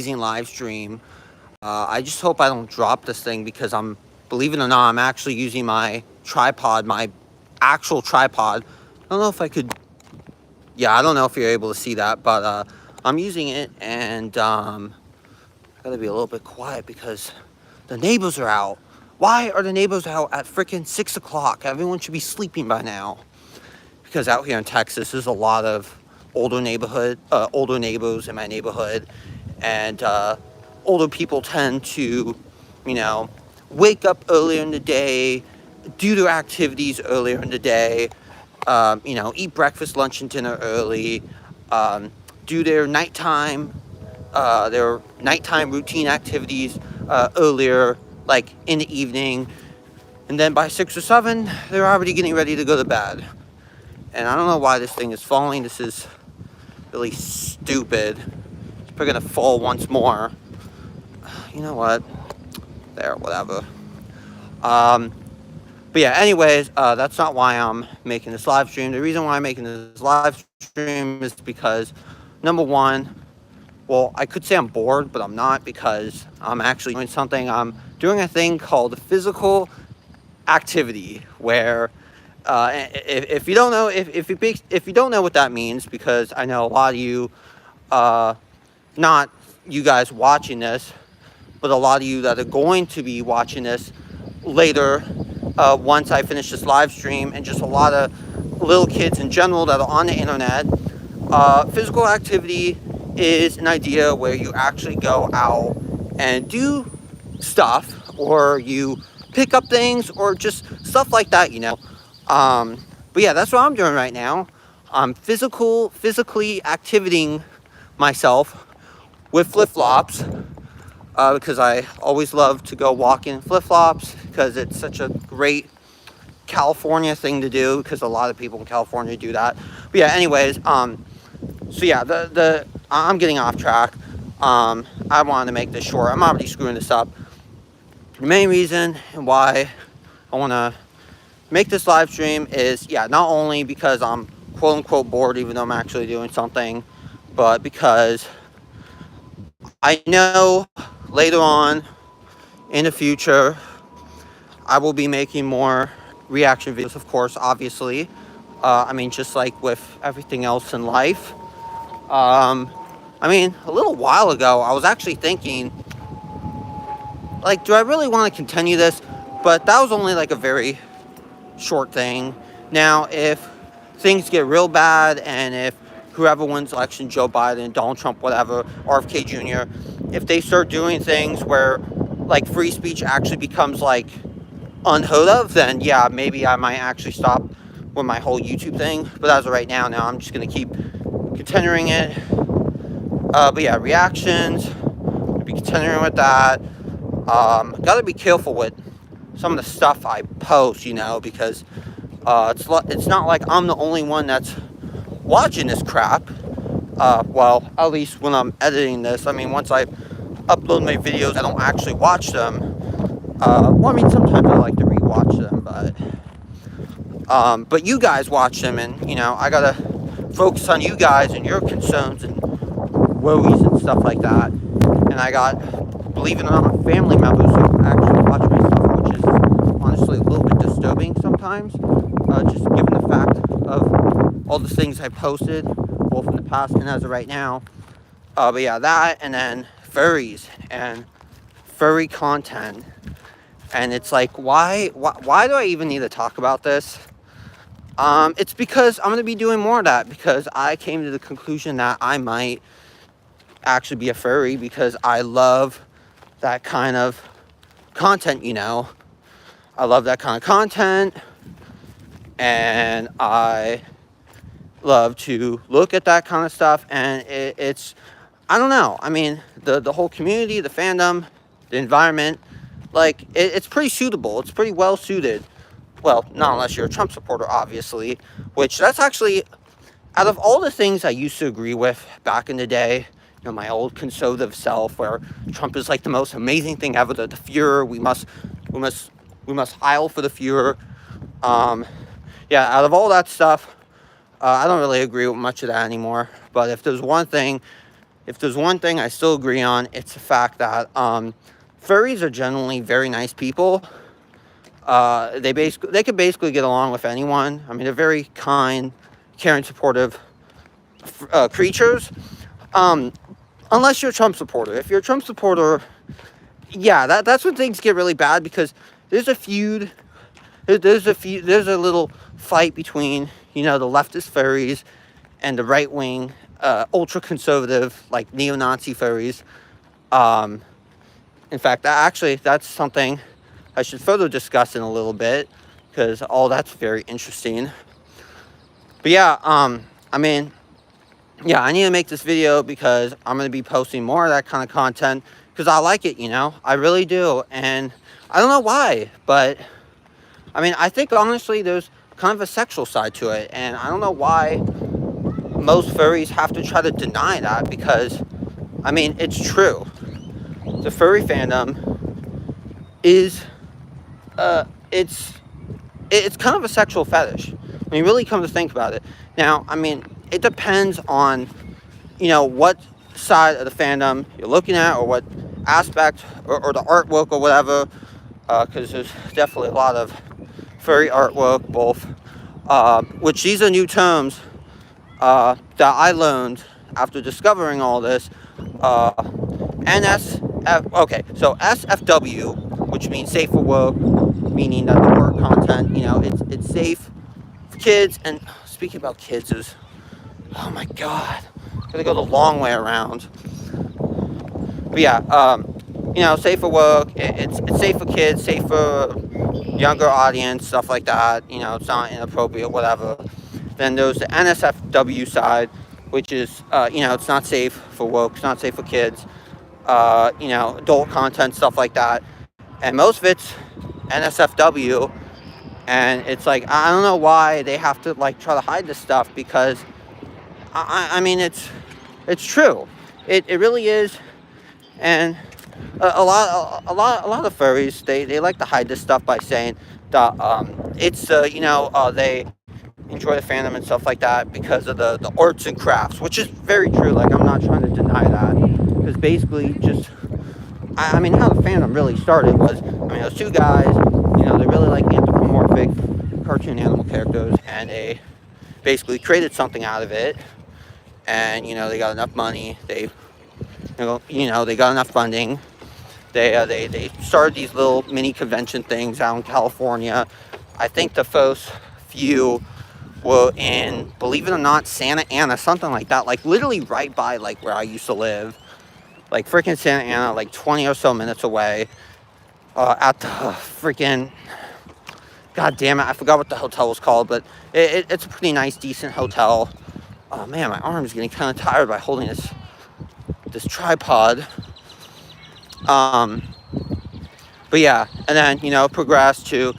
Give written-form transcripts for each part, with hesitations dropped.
live stream. I just hope I don't drop this thing because believe it or not, I'm actually using my tripod, my actual tripod. I don't know if I could, yeah, I don't know if you're able to see that, but I'm using it, and I gotta be a little bit quiet because the neighbors are out. Why are the neighbors out at freaking 6 o'clock? Everyone should be sleeping by now. Because out here in Texas, there's a lot of older neighbors in my neighborhood, and older people tend to, you know, wake up earlier in the day, do their activities earlier in the day, eat breakfast, lunch, and dinner early, do their nighttime routine activities earlier, like in the evening, and then by 6 or 7, they're already getting ready to go to bed. And I don't know why this thing is falling. This is really stupid. It's probably gonna fall once more. You know what? There, whatever. But yeah, anyways, that's not why I'm making this live stream. The reason why I'm making this live stream is because, number one, well, I could say I'm bored, but I'm not, because I'm actually doing something. I'm doing a thing called physical activity, where if you don't know, if you don't know what that means, because I know a lot of you, not you guys watching this, but a lot of you that are going to be watching this later, once I finish this live stream, and just a lot of little kids in general that are on the internet. Physical activity is an idea where you actually go out and do stuff, or you pick up things, or just stuff like that, but yeah, that's what I'm doing right now. I'm physically activating myself with flip-flops, because I always love to go walking in flip-flops, because it's such a great California thing to do, because a lot of people in California do that. But yeah, anyways, so yeah, I'm getting off track. I wanted to make this short. I'm already screwing this up. The main reason why I want to make this live stream is, yeah, not only because I'm quote unquote bored, even though I'm actually doing something, but because I know later on in the future I will be making more reaction videos, of course, obviously. Just like with everything else in life. A little while ago, I was actually thinking, like, do I really want to continue this? But that was only like a very short thing. Now, if things get real bad, and if whoever wins the election, Joe Biden, Donald Trump, whatever, RFK Jr., if they start doing things where, like, free speech actually becomes, like, unheard of, then yeah, maybe I might actually stop with my whole YouTube thing. But as of right now, I'm just going to keep continuing it. But yeah, reactions, I'll be continuing with that. Gotta be careful with some of the stuff I post, because it's not like I'm the only one that's watching this crap. Well, at least when I'm editing this. Once I upload my videos, I don't actually watch them. Sometimes I like to rewatch them, but you guys watch them, and, I gotta focus on you guys and your concerns and worries and stuff like that. And I got, believe it or not, family members who actually watch my stuff, which is honestly a little bit disturbing sometimes, just given the fact of all the things I posted, both in the past and as of right now. But yeah, that, and then furries and furry content. And it's like, why do I even need to talk about this? It's because I'm going to be doing more of that, because I came to the conclusion that I might actually be a furry, because I love that kind of content, I love that kind of content, and I love to look at that kind of stuff, and it's, I don't know, the whole community, the fandom, the environment, like, it's pretty suitable, it's pretty well suited. Well, not unless you're a Trump supporter, obviously, which that's actually, out of all the things I used to agree with back in the day, my old conservative self, where Trump is like the most amazing thing ever, the Fuhrer, we must heil for the Fuhrer. Yeah, out of all that stuff, I don't really agree with much of that anymore. But if there's one thing if there's one thing I still agree on, it's the fact that furries are generally very nice people. They could basically get along with anyone. I mean, they're very kind, caring, supportive creatures. Unless you're a Trump supporter. If you're a Trump supporter, yeah, that's when things get really bad, because there's a feud. There's a little fight between, the leftist furries and the right wing, ultra conservative, like neo-Nazi furries. In fact, that's something I should further discuss in a little bit, because that's very interesting. But yeah, I mean, yeah, I need to make this video because I'm going to be posting more of that kind of content, because I like it, I really do. And I don't know why, but I mean, I think honestly there's kind of a sexual side to it, and I don't know why most furries have to try to deny that, because I mean, it's true. The furry fandom is it's kind of a sexual fetish when you really come to think about it. Now, I mean, it depends on what side of the fandom you're looking at, or what aspect, or the artwork or whatever, because there's definitely a lot of furry artwork, both which these are new terms that I learned after discovering all this. So SFW, which means safe for work, meaning that the work content, it's safe for kids. And speaking about kids, oh my god, gotta go the long way around. But yeah, safe for work. It's safe for kids, safe for younger audience, stuff like that. It's not inappropriate, whatever. Then there's the NSFW side, which is it's not safe for work, it's not safe for kids. Adult content, stuff like that. And most of it's NSFW, and it's like, I don't know why they have to like try to hide this stuff, because I mean, it's true. It really is. And a lot of furries, they like to hide this stuff by saying that it's they enjoy the fandom and stuff like that because of the arts and crafts, which is very true. Like, I'm not trying to deny that, because basically just I mean, how the fandom really started was, those two guys, they really like anthropomorphic cartoon animal characters, and they basically created something out of it. And they got enough money, they got enough funding. They started these little mini convention things out in California. I think the first few were in, believe it or not, Santa Ana, something like that, like literally right by like where I used to live. Like freaking Santa Ana, like 20 or so minutes away, at the freaking, god damn it, I forgot what the hotel was called, but it's a pretty nice, decent hotel. Oh man, my arm's getting kind of tired by holding this tripod. But yeah, and then progressed to,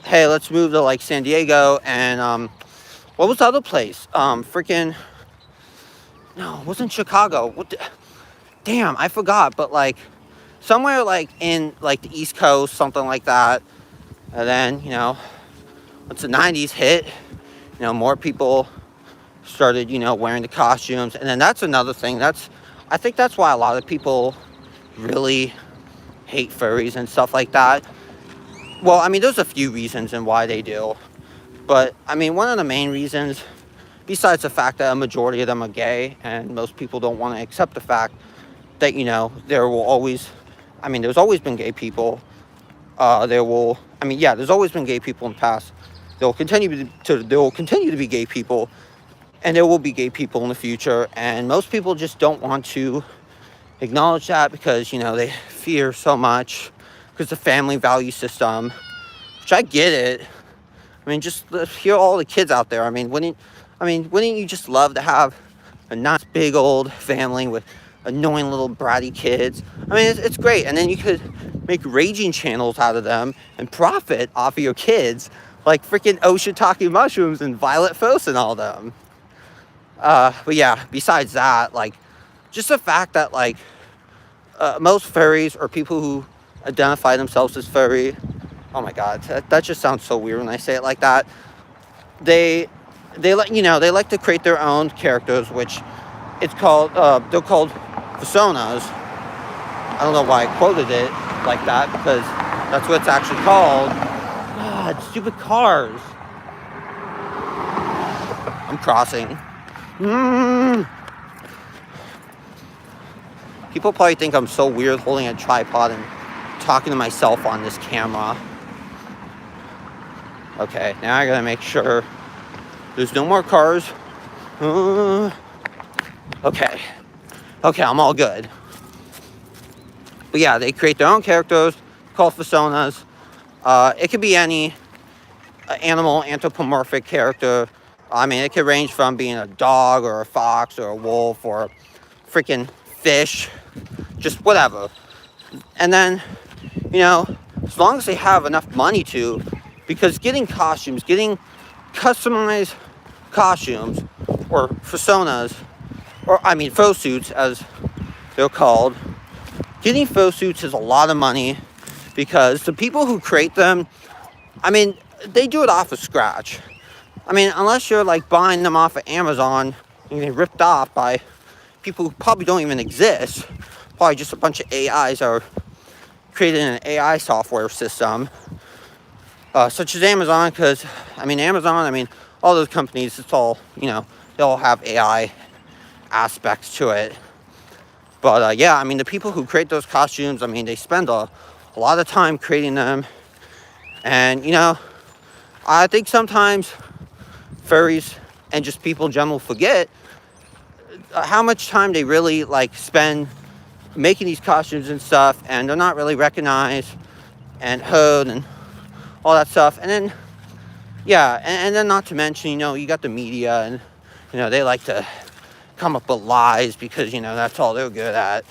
hey, let's move to like San Diego, and what was the other place? No, it wasn't Chicago. Damn, I forgot, but like somewhere like in like the East Coast, something like that. And then, once the 90s hit, more people started, wearing the costumes. And then that's another thing. I think that's why a lot of people really hate furries and stuff like that. Well, I mean, there's a few reasons and why they do. But, I mean, one of the main reasons, besides the fact that a majority of them are gay, and most people don't want to accept the fact that, there will always, there's always been gay people. There's always been gay people in the past. There will continue to be gay people, and there will be gay people in the future. And most people just don't want to acknowledge that, because, they fear so much, because the family value system, which I get it. Just hear all the kids out there. Wouldn't you just love to have a nice big old family with annoying little bratty kids? It's great. And then you could make raging channels out of them and profit off of your kids, like freaking Oshitake mushrooms and Violet Fos and all them. But yeah, besides that, like, just the fact that like most furries, or people who identify themselves as furry, oh my god, that just sounds so weird when I say it like that. They like to create their own characters, which it's called they're called personas. I don't know why I quoted it like that, because that's what it's actually called. God, stupid cars. I'm crossing. People probably think I'm so weird holding a tripod and talking to myself on this camera. Okay, now I gotta make sure there's no more cars. Okay, I'm all good. But yeah, they create their own characters called personas. It could be any animal anthropomorphic character. I mean, it could range from being a dog or a fox or a wolf or a freaking fish, just whatever. And then, you know, as long as they have enough money to, because getting costumes, getting customized costumes or personas, or I mean fursuits as they're called, getting fursuits is a lot of money, because the people who create them, I mean, they do it off of scratch. I mean, unless you're like buying them off of Amazon and getting ripped off by people who probably don't even exist, probably just a bunch of AIs are created in an AI software system, such as Amazon, because, I mean, all those companies, it's all, you know, they all have AI aspects to it. But, yeah, I mean, the people who create those costumes, I mean, they spend a lot of time creating them. And, you know, I think sometimes furries and just people in general forget how much time they really, like, spend making these costumes and stuff, and they're not really recognized and heard and all that stuff. And then, yeah, and then not to mention, you know, you got the media, and, you know, they like to come up with lies because, you know, that's all they're good at.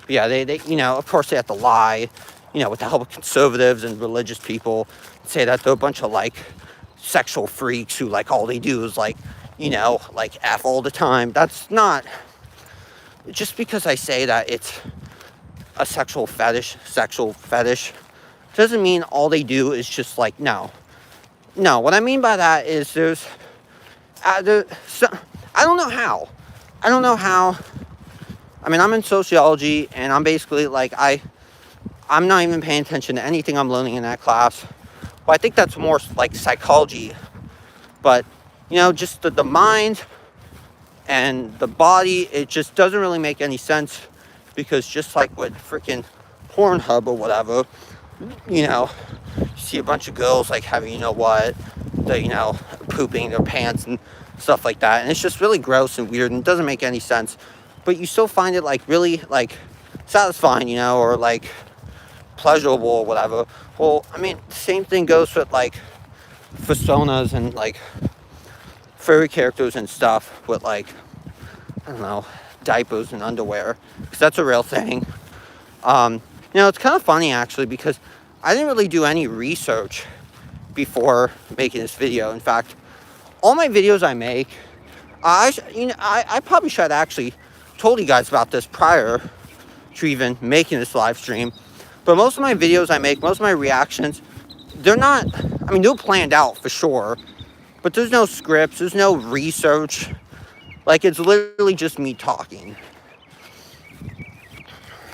Yeah, they you know, of course they have to lie, you know, with the help of conservatives and religious people, say that they're a bunch of, like, sexual freaks who, like, all they do is, like, you know, like, F all the time. That's not, just because I say that it's a sexual fetish, doesn't mean all they do is just, like, no, what I mean by that is there's I don't know how, I mean, I'm in sociology, and I'm basically, like, I'm not even paying attention to anything I'm learning in that class. Well, I think that's more, like, psychology. But, you know, just the mind and the body, it just doesn't really make any sense, because just like with freaking Pornhub or whatever, you know, you see a bunch of girls, like, having, you know what, you know, pooping their pants and stuff like that, and it's just really gross and weird, and it doesn't make any sense, but you still find it, like, really, like, satisfying, you know, or, like, pleasurable or whatever. Well, I mean, the same thing goes with, like, personas and, like, furry characters and stuff with, like, I don't know, diapers and underwear, because that's a real thing. You know, it's kind of funny, actually, because I didn't really do any research before making this video. In fact, all my videos I make, I probably should have actually told you guys about this prior to even making this live stream, but most of my videos I make, most of my reactions, they're not, I mean, they're planned out for sure, but there's no scripts, there's no research. Like, it's literally just me talking.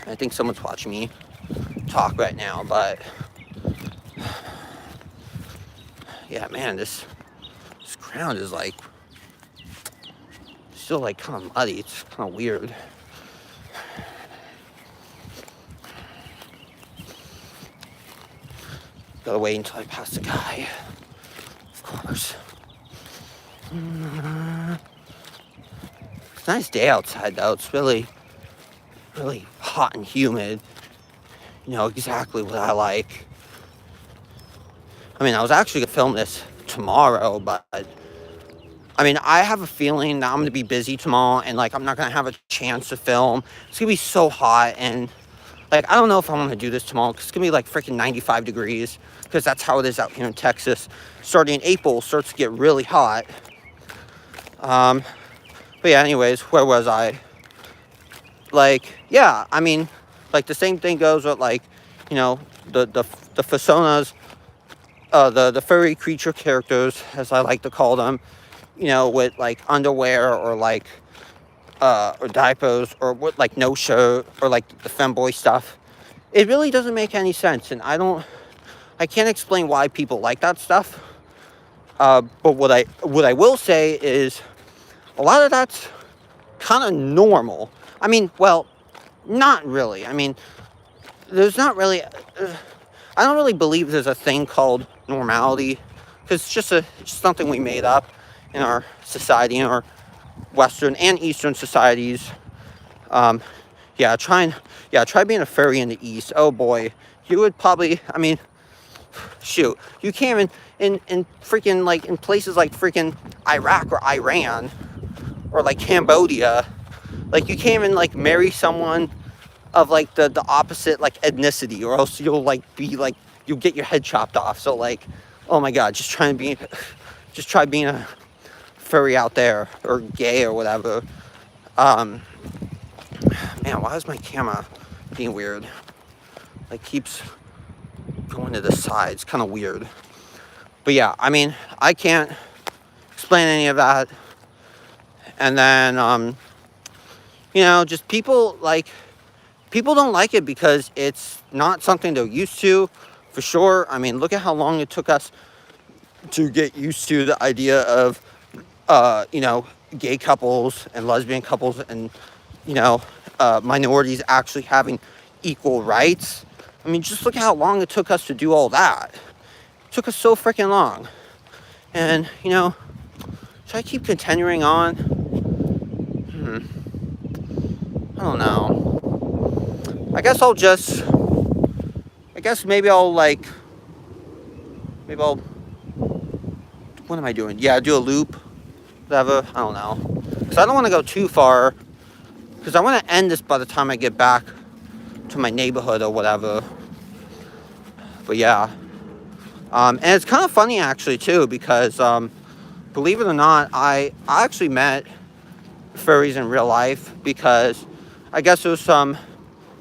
I think someone's watching me talk right now, but yeah, man, this ground is, like, still, like, kind of muddy. It's kind of weird. Gotta wait until I pass the guy, of course. It's a nice day outside, though. It's really, really hot and humid. You know, exactly what I like. I mean, I was actually gonna film this tomorrow, but I mean, I have a feeling that I'm gonna be busy tomorrow, and, like, I'm not gonna have a chance to film. It's gonna be so hot, and, like, I don't know if I want to do this tomorrow, because it's gonna be, like, freaking 95 degrees, because that's how it is out here in Texas. Starting in April, starts to get really hot. But yeah, anyways, where was I? Like, yeah, I mean, like, the same thing goes with, like, you know, the personas, the furry creature characters, as I like to call them, you know, with, like, underwear or, like, or diapers, or what, like no shirt, or like the femboy stuff. It really doesn't make any sense, and I can't explain why people like that stuff. But what I will say is a lot of that's kind of normal. I mean, well, not really. I mean, there's not really. I don't really believe there's a thing called normality, because it's just something we made up in our society, in our Western and Eastern societies. Yeah, try being a furry in the East. Oh boy, you would probably. I mean, shoot, you can't even in freaking, like, in places like freaking Iraq or Iran or like Cambodia, like, you can't even like marry someone of like the opposite like ethnicity, or else you'll like be like, you'll get your head chopped off. So like, oh my god, just try being a furry out there, or gay or whatever. Man, why is my camera being weird? Like, keeps going to the side. It's kind of weird. But yeah, I mean, I can't explain any of that. And then just people don't like it because it's not something they're used to, for sure. I mean, look at how long it took us to get used to the idea of gay couples and lesbian couples, and minorities actually having equal rights. I mean, just look at how long it took us to do all that. It took us so freaking long. And should I keep continuing on? I don't know. I guess maybe I'll what am I doing? Yeah, do a loop, whatever. I don't know. Because I don't want to go too far, because I want to end this by the time I get back to my neighborhood or whatever. But yeah. And it's kind of funny, actually, too, because believe it or not, I actually met furries in real life, because I guess there was some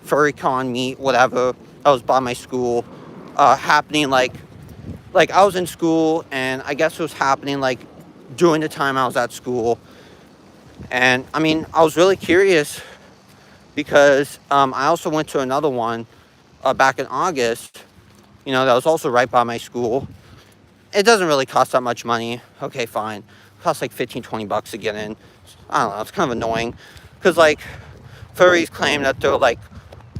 furry con meet, whatever, that was by my school, happening like I was in school, and I guess it was happening like during the time I was at school. And I mean, I was really curious, because I also went to another one back in August, that was also right by my school. It doesn't really cost that much money. Okay, fine. It costs like $15-20 to get in. I don't know, it's kind of annoying, because like furries claim that they're like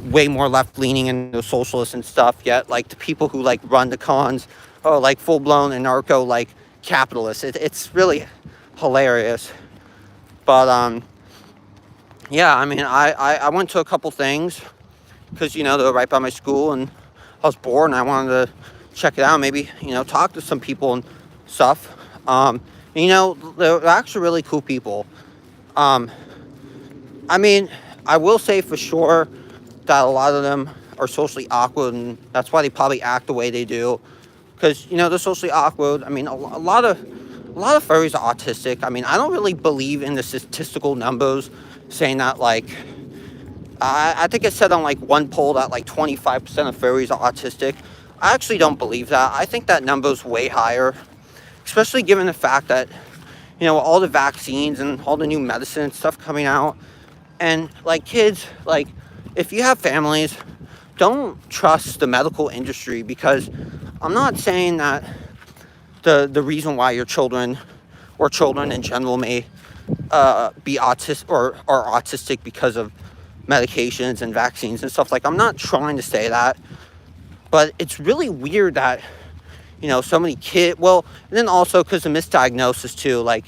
way more left-leaning and they're socialists and stuff, yet like the people who like run the cons are like full-blown anarcho like capitalists. It's really hilarious. But yeah, I mean, I went to a couple things, because they were right by my school, and I was bored and I wanted to check it out, maybe talk to some people and stuff. They're actually really cool people. I mean, I will say for sure that a lot of them are socially awkward, and that's why they probably act the way they do, because they're socially awkward. I mean, a lot of furries are autistic. I mean, I don't really believe in the statistical numbers saying that, like, I think it said on like one poll that like 25% of furries are autistic. I actually don't believe that. I think that number's way higher, especially given the fact that all the vaccines and all the new medicine and stuff coming out. And like, kids, like, if you have families, don't trust the medical industry, because I'm not saying that the reason why your children or children in general may be autistic or are autistic because of medications and vaccines and stuff. Like, I'm not trying to say that, but it's really weird that so many kids, well, and then also because of misdiagnosis too, like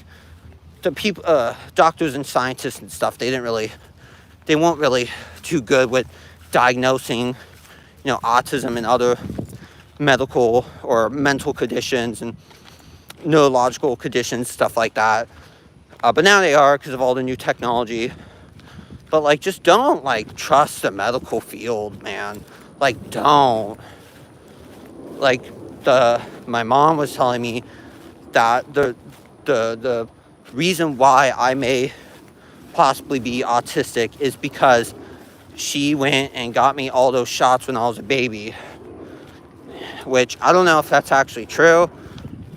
the people, doctors and scientists and stuff, they weren't really too good with diagnosing autism and other medical or mental conditions and neurological conditions, stuff like that. But now they are, because of all the new technology. But like, just don't like trust the medical field, man. Like, don't. Like, my mom was telling me that the reason why I may possibly be autistic is because she went and got me all those shots when I was a baby, which I don't know if that's actually true.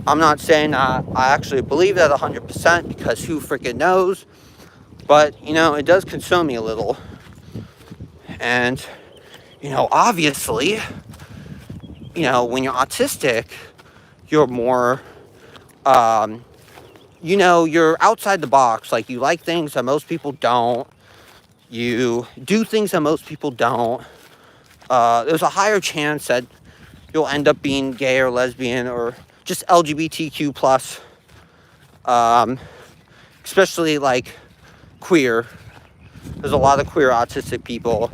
I'm not saying that I actually believe that 100%, because who freaking knows. But, it does concern me a little. And, obviously, when you're autistic, you're more, you're outside the box. Like, you like things that most people don't. You do things that most people don't. There's a higher chance that you'll end up being gay or lesbian or just LGBTQ plus, especially like queer. There's a lot of queer autistic people,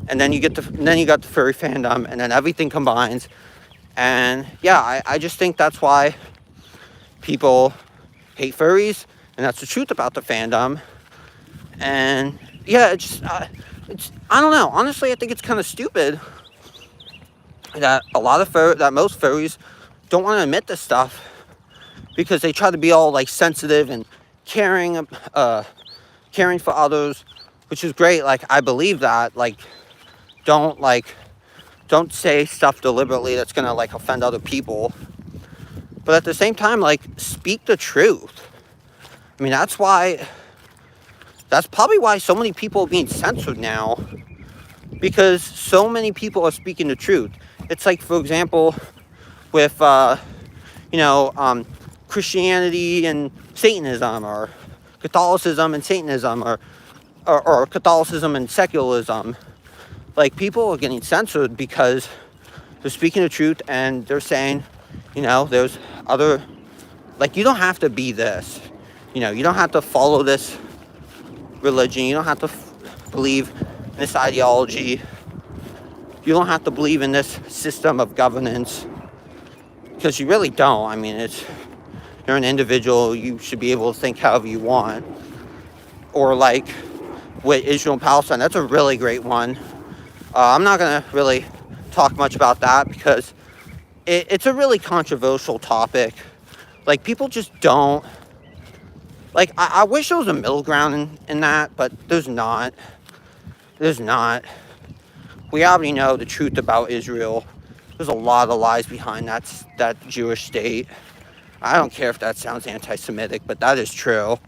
and then you got the furry fandom, and then everything combines. And yeah, I just think that's why people hate furries, and that's the truth about the fandom. And yeah, it's I don't know. Honestly, I think it's kind of stupid that most furries don't want to admit this stuff, because they try to be all like sensitive and caring for others, which is great. Like, I believe that. Like, don't say stuff deliberately that's gonna like offend other people. But at the same time, like, speak the truth. I mean, that's probably why so many people are being censored now, because so many people are speaking the truth. It's like, for example, with Christianity and Satanism, or Catholicism and Satanism, or Catholicism and secularism. Like, people are getting censored because they're speaking the truth, and they're saying, there's other, like, you don't have to be this. You don't have to follow this religion. You don't have to believe in this ideology. You don't have to believe in this system of governance, because you really don't. I mean, you're an individual. You should be able to think however you want. Or like with Israel and Palestine, that's a really great one. I'm not going to really talk much about that, because it's a really controversial topic. Like, people just don't. Like, I wish there was a middle ground in that, but there's not. There's not. We already know the truth about Israel. There's a lot of lies behind that Jewish state. I don't care if that sounds anti-Semitic, but that is true.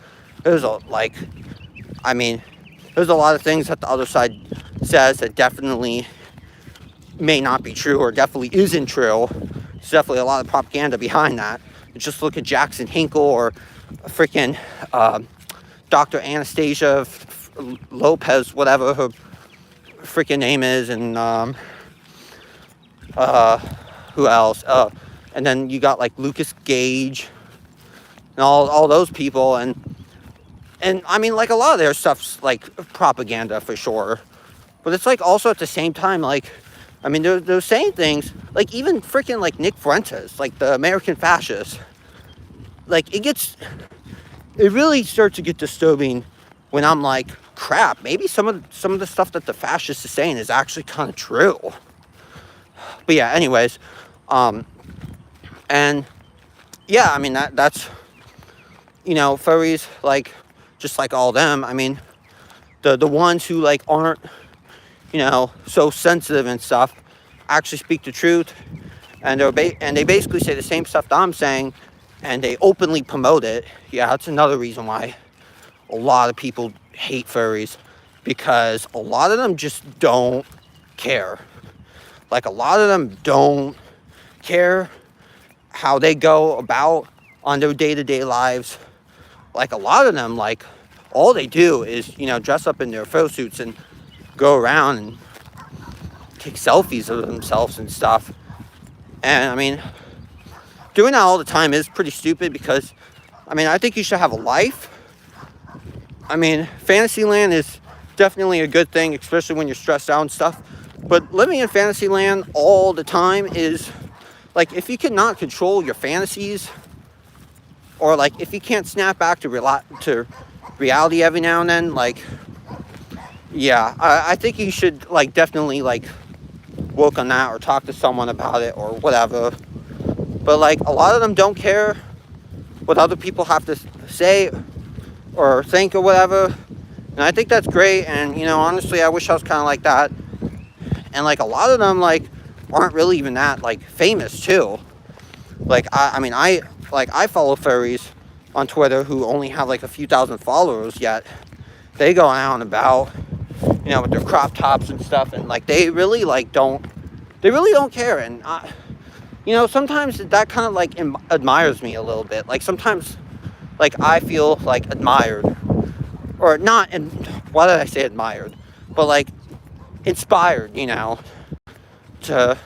There's a lot of things that the other side says that definitely may not be true, or definitely isn't true. There's definitely a lot of propaganda behind that. Just look at Jackson Hinkle, or freaking Dr. Anastasia Lopez, whatever her freaking name is, and who else? And then you got like Lucas Gage and all those people, and I mean, like, a lot of their stuff's like propaganda for sure, but it's like also at the same time, like, I mean, they're saying things like, even freaking like Nick Fuentes, like the American fascist. Like, it really starts to get disturbing when I'm like, crap, maybe some of the stuff that the fascists are saying is actually kind of true. But yeah, anyways, and yeah, I mean, that's, furries, like, just like all them, I mean, the ones who like aren't, so sensitive and stuff, actually speak the truth, and they basically say the same stuff that I'm saying, and they openly promote it. Yeah, that's another reason why a lot of people hate furries, because a lot of them just don't care. Like, a lot of them don't care how they go about on their day-to-day lives. Like, a lot of them, like, all they do is, dress up in their fursuits and go around and take selfies of themselves and stuff. And I mean, doing that all the time is pretty stupid, because I mean, I think you should have a life. I mean, Fantasyland is definitely a good thing, especially when you're stressed out and stuff. But living in Fantasyland all the time is, like, if you cannot control your fantasies, or like if you can't snap back to reality every now and then, like, yeah, I think you should, like, definitely, like, work on that, or talk to someone about it, or whatever. But like, a lot of them don't care what other people have to say or think or whatever, and I think that's great. And honestly, I wish I was kind of like that. And like, a lot of them, like, aren't really even that, like, famous too. Like, I follow furries, on Twitter who only have like a few thousand followers yet, they go out and about, you know, with their crop tops and stuff, and like they really don't care. And you know, sometimes that kind of like admires me a little bit. Like sometimes, like I feel like admired, or not. And why did I say admired? But like inspired, you know, to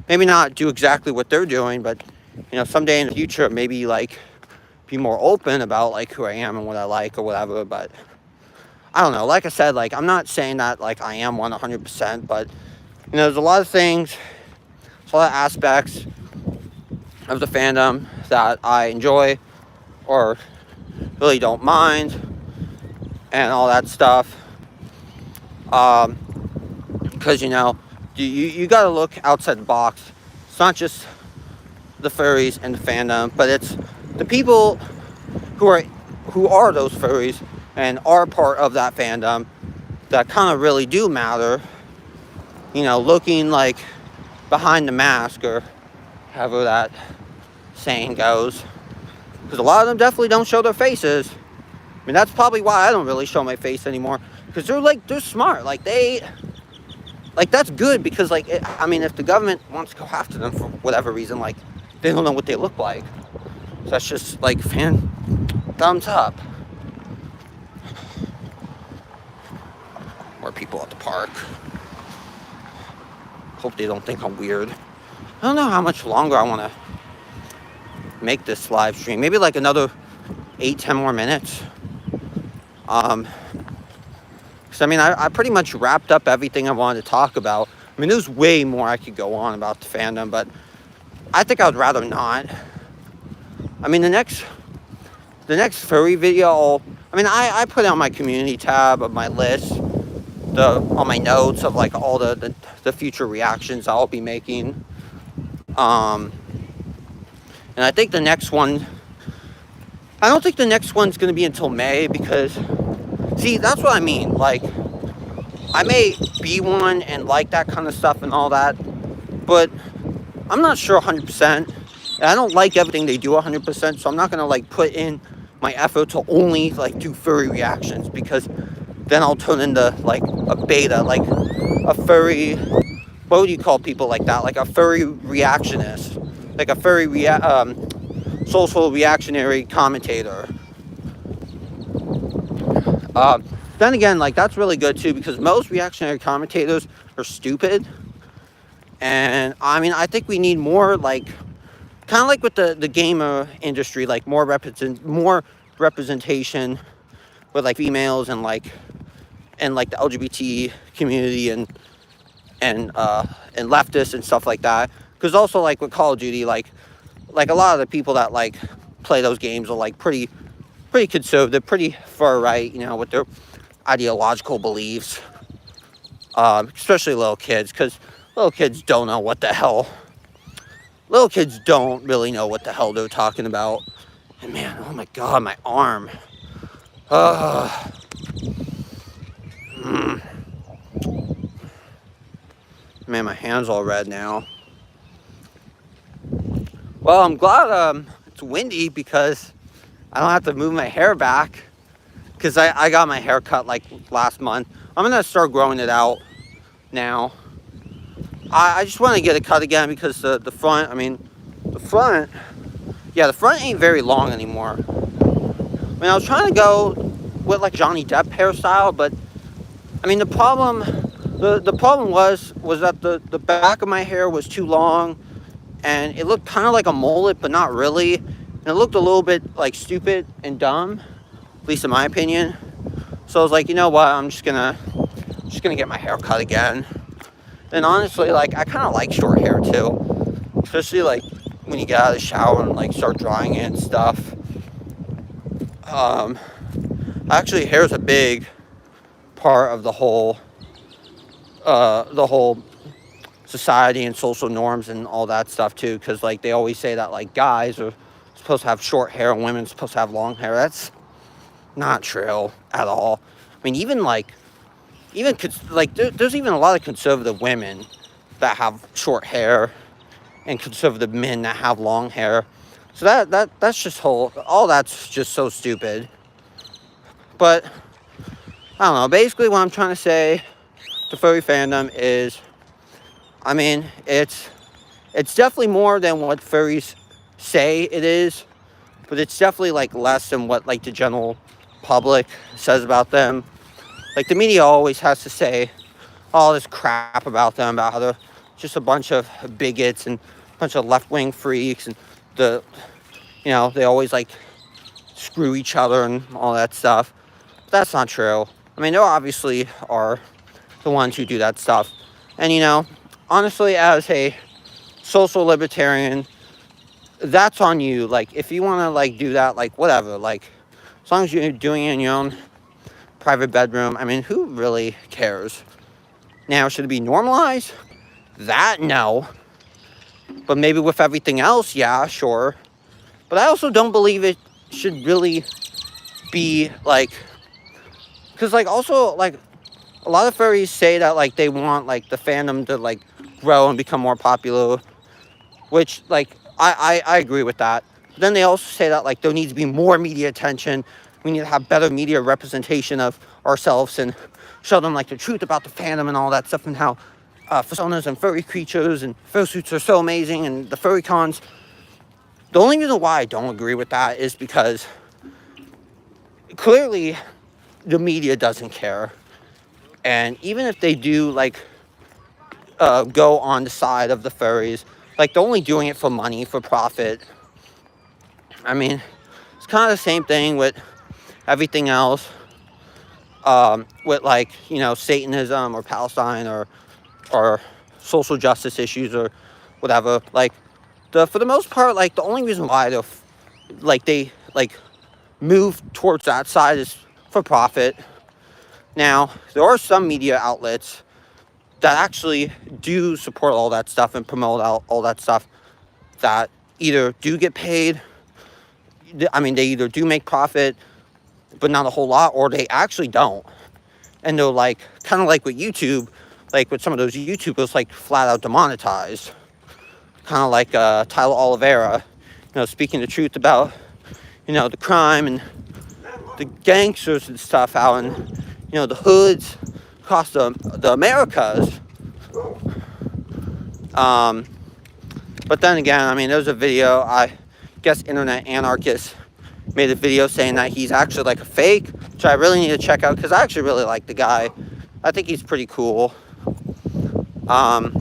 maybe not do exactly what they're doing, but you know, someday in the future, maybe like be more open about like who I am and what I like or whatever. But I don't know. Like I said, like I'm not saying that like I am 100%, but you know, there's a lot of things, there's a lot of aspects of the fandom that I enjoy or really don't mind, and all that stuff. Because you know, you got to look outside the box. It's not just the furries and the fandom, but it's the people who are those furries and are part of that fandom that kind of really do matter. You know, looking like behind the mask, or however that saying goes, because a lot of them definitely don't show their faces. I mean, that's probably why I don't really show my face anymore, because they're smart. Like that's good, because like I mean, if the government wants to go after them for whatever reason, like they don't know what they look like, so that's just like thumbs up. More people at the park. Hope they don't think I'm weird. I don't know how much longer I want to make this live stream. Maybe like another 8-10 more minutes. Because I mean, I pretty much wrapped up everything I wanted to talk about. I mean, there's way more I could go on about the fandom, but I think I would rather not. I mean, the next furry video, I mean, I put out my community tab of my list, on my notes of like all the future reactions I'll be making. And I think the next one, I don't think the next one's going to be until May, because, see, that's what I mean. Like, I may be one and like that kind of stuff and all that, but I'm not sure 100%. And I don't like everything they do 100%, so I'm not going to like put in my effort to only like do furry reactions, because then I'll turn into like a beta, like a furry, what would you call people like that? Like a furry reactionist, like a furry social reactionary commentator. Then again, like that's really good too, because most reactionary commentators are stupid. And I mean, I think we need more, like, kind of like with the gamer industry, like more representation with like females and like the LGBT community and leftists and stuff like that. Because also like with Call of Duty, like a lot of the people that like play those games are like pretty conservative, pretty far right, you know, with their ideological beliefs. Especially little kids, because little kids don't know what the hell. Little kids don't really know what the hell they're talking about. And man, oh my god, my arm. Man, my hand's all red now. Well, I'm glad it's windy, because I don't have to move my hair back, because I got my hair cut like last month. I'm gonna start growing it out now. I just want to get it cut again, because the front, I mean, the front ain't very long anymore. I mean, I was trying to go with like Johnny Depp hairstyle, but I mean, the problem was that the back of my hair was too long, and it looked kind of like a mullet, but not really. And it looked a little bit like stupid and dumb, at least in my opinion. So I was like, you know what, I'm just gonna get my hair cut again. And honestly, like, I kind of like short hair too, especially like when you get out of the shower and like start drying it and stuff. Actually, hair is a big part of the whole society and social norms and all that stuff too, because like they always say that like guys are supposed to have short hair and women are supposed to have long hair. That's not true at all. I mean, there's even a lot of conservative women that have short hair, and conservative men that have long hair. So that's just all that's just so stupid. But I don't know. Basically, what I'm trying to say to furry fandom is, I mean, it's definitely more than what furries say it is, but it's definitely like less than what like the general public says about them. Like the media always has to say all this crap about them, about how they're just a bunch of bigots and a bunch of left-wing freaks, and they always like screw each other and all that stuff. But that's not true. I mean, there obviously are the ones who do that stuff. And honestly, as a social libertarian, that's on you. Like, if you want to like do that, like whatever, like as long as you're doing it in your own private bedroom, I mean, who really cares? Now, should it be normalized? That, no. But maybe with everything else, yeah, sure. But I also don't believe it should really be like, because like also like a lot of furries say that like they want like the fandom to like grow and become more popular, which like I agree with that. But then they also say that like there needs to be more media attention. We need to have better media representation of ourselves and show them like the truth about the fandom and all that stuff, and how personas and furry creatures and fursuits are so amazing, and the furry cons. The only reason why I don't agree with that is because clearly the media doesn't care. And even if they do like go on the side of the furries, like they're only doing it for money, for profit. I mean, it's kind of the same thing with everything else, with like Satanism or Palestine or social justice issues or whatever. Like for the most part, like the only reason why they move towards that side is for profit. Now, there are some media outlets that actually do support all that stuff and promote all that stuff, that either do get paid. I mean, they either do make profit, but not a whole lot, or they actually don't. And they're like, kind of like with YouTube, like with some of those YouTubers, like flat out demonetized. Kind of like Tyler Oliveira, speaking the truth about, the crime and the gangsters and stuff out in, the hoods across the Americas. But then again, I mean, there's a video, I guess Internet Anarchist made a video saying that he's actually like a fake, which I really need to check out, because I actually really like the guy. I think he's pretty cool. But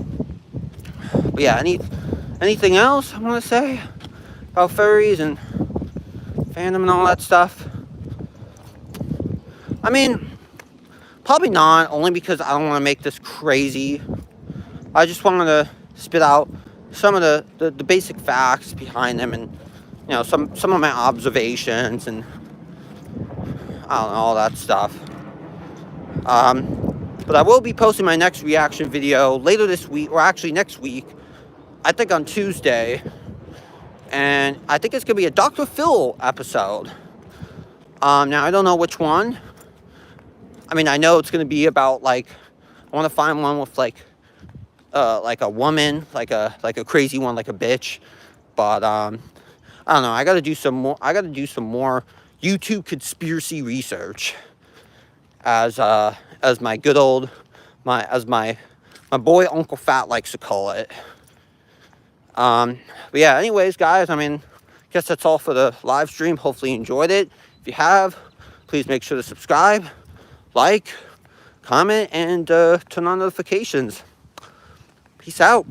yeah, anything else I want to say about furries and fandom and all that stuff? I mean, probably not, only because I don't want to make this crazy. I just wanted to spit out some of the basic facts behind them, and some of my observations, and I don't know, all that stuff. But I will be posting my next reaction video later this week, or actually next week, I think on Tuesday. And I think it's going to be a Dr. Phil episode. Now, I don't know which one. I mean, I know it's going to be about, like, I want to find one with, like a woman, like a crazy one, like a bitch. But, I don't know. I got to do some more YouTube conspiracy research. As my good old, as my boy Uncle Fat likes to call it. But yeah, anyways, guys, I mean, I guess that's all for the live stream. Hopefully you enjoyed it. If you have, please make sure to subscribe, like, comment, and turn on notifications. Peace out.